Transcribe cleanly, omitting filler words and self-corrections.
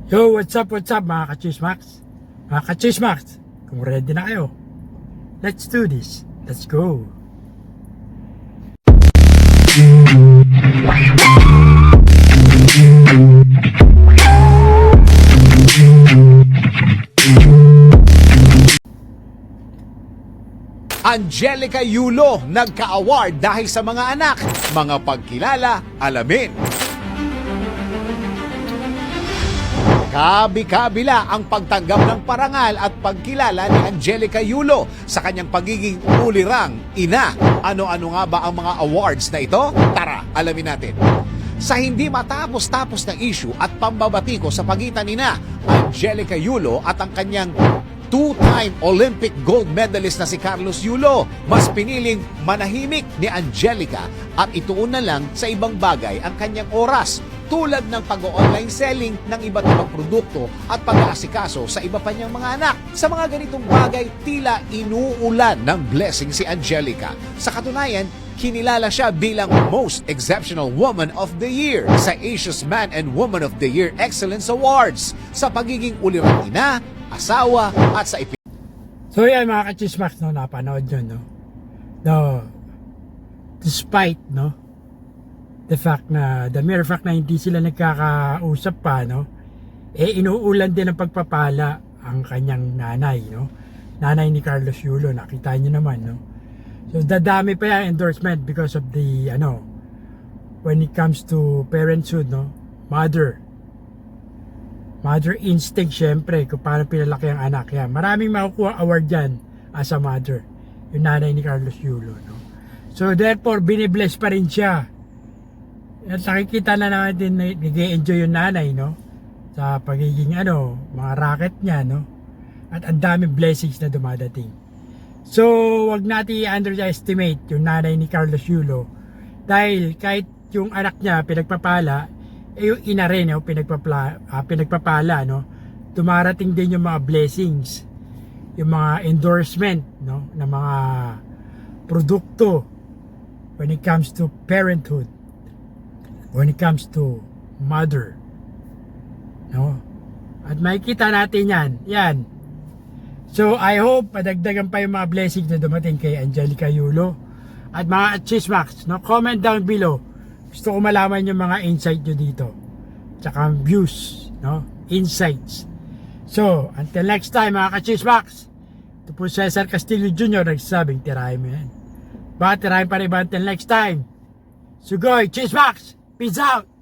Yo, what's up mga ka-Chismax? Mga ka-Chismax, kung ready na kayo, let's do this. Let's go. Angelica Yulo nagka-award dahil sa mga anak. Mga pagkilala, alamin. Kabi-kabila ang pagtanggap ng parangal at pagkilala ni Angelica Yulo sa kanyang pagiging ulirang ina. Ano-ano nga ba ang mga awards na ito? Tara, alamin natin. Sa hindi matapos-tapos na issue at pambabatiko sa pagitan ni Angelica Yulo at ang kanyang two-time Olympic gold medalist na si Carlos Yulo, mas piniling manahimik ni Angelica at ituon na lang sa ibang bagay ang kanyang oras, tulad ng pag-online selling ng iba't ibang produkto at pag-aasikaso sa iba pa niyang mga anak. Sa mga ganitong bagay, tila inuulan ng blessing si Angelica. Sa katunayan, kinilala siya bilang Most Exceptional Woman of the Year sa Asia's Man and Woman of the Year Excellence Awards sa pagiging ulirang ina, asawa at sa So yan mga ka-Chismax, no, napanood nyo, no? Despite, the mere fact na hindi sila nagkakausap pa, inuulan din ng pagpapala ang kanyang nanay, nanay ni Carlos Yulo, nakita nyo naman, So dadami pa yung endorsement because of the, when it comes to parenthood, mother instinct, syempre, kung paano pinalaki ang anak yan. Maraming makukuha award yan as a mother, yung nanay ni Carlos Yulo, So therefore, binibless pa rin siya. At nakikita na natin na nag-enjoy yung nanay, sa pagiging, mga racket niya, At ang daming blessings na dumadating. So, wag natin i-underestimate yung nanay ni Carlos Yulo. Dahil kahit yung anak niya pinagpapala, yung ina rin, pinagpapala, dumarating din yung mga blessings, yung mga endorsement, ng mga produkto when it comes to parenthood, when it comes to mother, At makikita natin yan. So, I hope madagdagan pa yung mga blessings na dumating kay Angelica Yulo. At mga Chismax, comment down below. Gusto ko malaman yung mga insight nyo dito. Tsaka views, insights. So, until next time mga Chismax, ito po Cesar Castillo Jr. nagsasabing tirahin mo yan. Baka tirahin pa rin ba until next time? Sugoy, Chismax! Peace out!